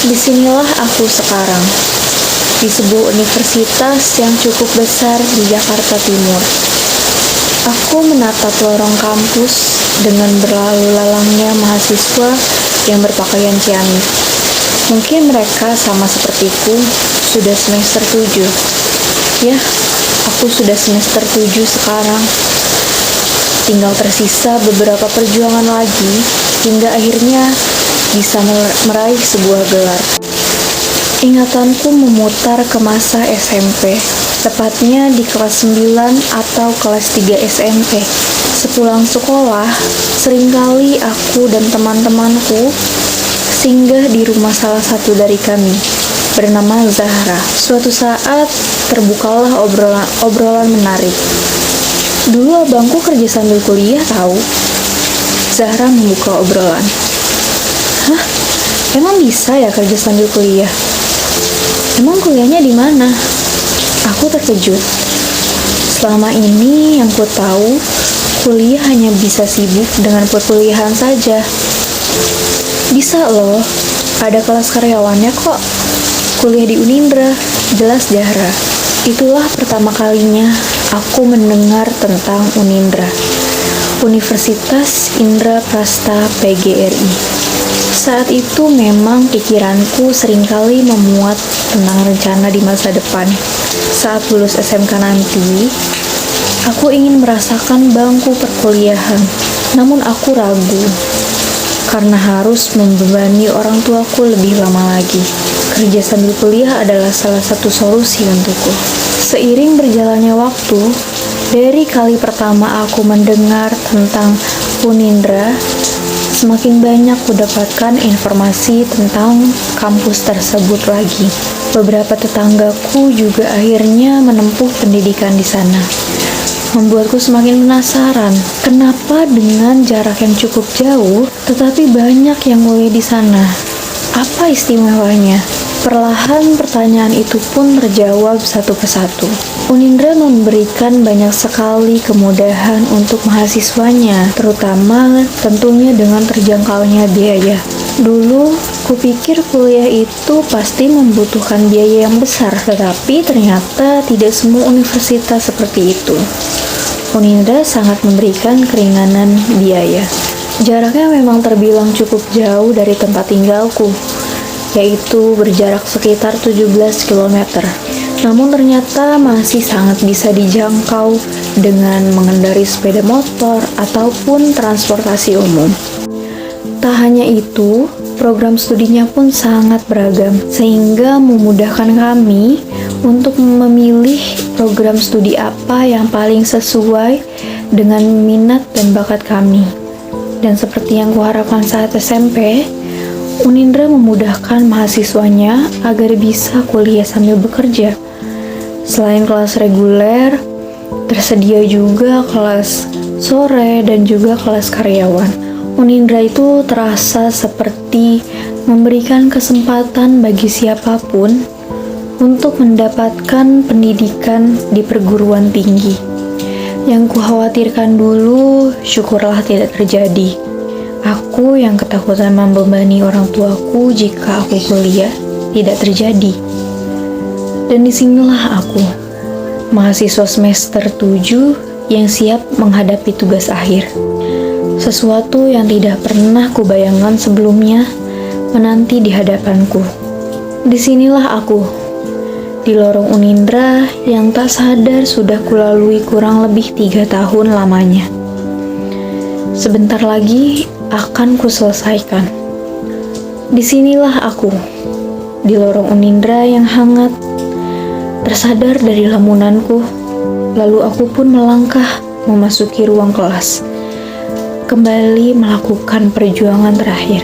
Disinilah aku sekarang, di sebuah universitas yang cukup besar di Jakarta Timur. Aku menatap lorong kampus dengan berlalu lalangnya mahasiswa yang berpakaian ciamik. Mungkin mereka sama sepertiku, sudah semester 7. Ya, aku sudah semester 7 sekarang. Tinggal tersisa beberapa perjuangan lagi hingga akhirnya bisa meraih sebuah gelar. Ingatanku memutar ke masa SMP, tepatnya di kelas 9 atau kelas 3 SMP. Sepulang sekolah, seringkali aku dan teman-temanku singgah di rumah salah satu dari kami, bernama Zahra. Suatu saat, terbukalah obrolan menarik. Dulu abangku kerja sambil kuliah tahu. Zahra membuka obrolan. Hah? Emang bisa ya kerja sambil kuliah? Emang kuliahnya di mana? Aku terkejut. Selama ini yang ku tahu, kuliah hanya bisa sibuk dengan perkuliahan saja. Bisa loh, ada kelas karyawannya kok. Kuliah di Unindra, jelas Zahra. Itulah pertama kalinya aku mendengar tentang Unindra, Universitas Indraprastha PGRI. Saat itu memang pikiranku seringkali memuat tentang rencana di masa depan. Saat lulus SMK nanti, aku ingin merasakan bangku perkuliahan, namun aku ragu karena harus membebani orang tuaku lebih lama lagi. Kerja sambil kuliah adalah salah satu solusi untukku. Seiring berjalannya waktu, dari kali pertama aku mendengar tentang Unindra, semakin banyak kudapatkan informasi tentang kampus tersebut lagi. Beberapa tetanggaku juga akhirnya menempuh pendidikan di sana. Membuatku semakin penasaran, kenapa dengan jarak yang cukup jauh, tetapi banyak yang kuliah di sana. Apa istimewanya? Perlahan pertanyaan itu pun terjawab satu persatu. Unindra memberikan banyak sekali kemudahan untuk mahasiswanya, terutama tentunya dengan terjangkaunya biaya. Dulu, kupikir kuliah itu pasti membutuhkan biaya yang besar, tetapi ternyata tidak semua universitas seperti itu. Unindra sangat memberikan keringanan biaya. Jaraknya memang terbilang cukup jauh dari tempat tinggalku, yaitu berjarak sekitar 17 km. Namun ternyata masih sangat bisa dijangkau dengan mengendarai sepeda motor ataupun transportasi umum. Tak hanya itu, program studinya pun sangat beragam, sehingga memudahkan kami untuk memilih program studi apa yang paling sesuai dengan minat dan bakat kami. Dan seperti yang kuharapkan saat SMP, Unindra memudahkan mahasiswanya agar bisa kuliah sambil bekerja. Selain kelas reguler, tersedia juga kelas sore dan juga kelas karyawan. Unindra itu terasa seperti memberikan kesempatan bagi siapapun untuk mendapatkan pendidikan di perguruan tinggi. Yang kukhawatirkan dulu, syukurlah tidak terjadi. Aku yang ketakutan membebani orang tuaku jika aku kuliah tidak terjadi. Dan disinilah aku, mahasiswa semester 7 yang siap menghadapi tugas akhir. Sesuatu yang tidak pernah kubayangkan sebelumnya menanti di hadapanku. Disinilah aku, di lorong Unindra yang tak sadar sudah kulalui kurang lebih 3 tahun lamanya. Sebentar lagi akan kuselesaikan. Disinilah aku, di lorong Unindra yang hangat, tersadar dari lamunanku, lalu aku pun melangkah memasuki ruang kelas, kembali melakukan perjuangan terakhir.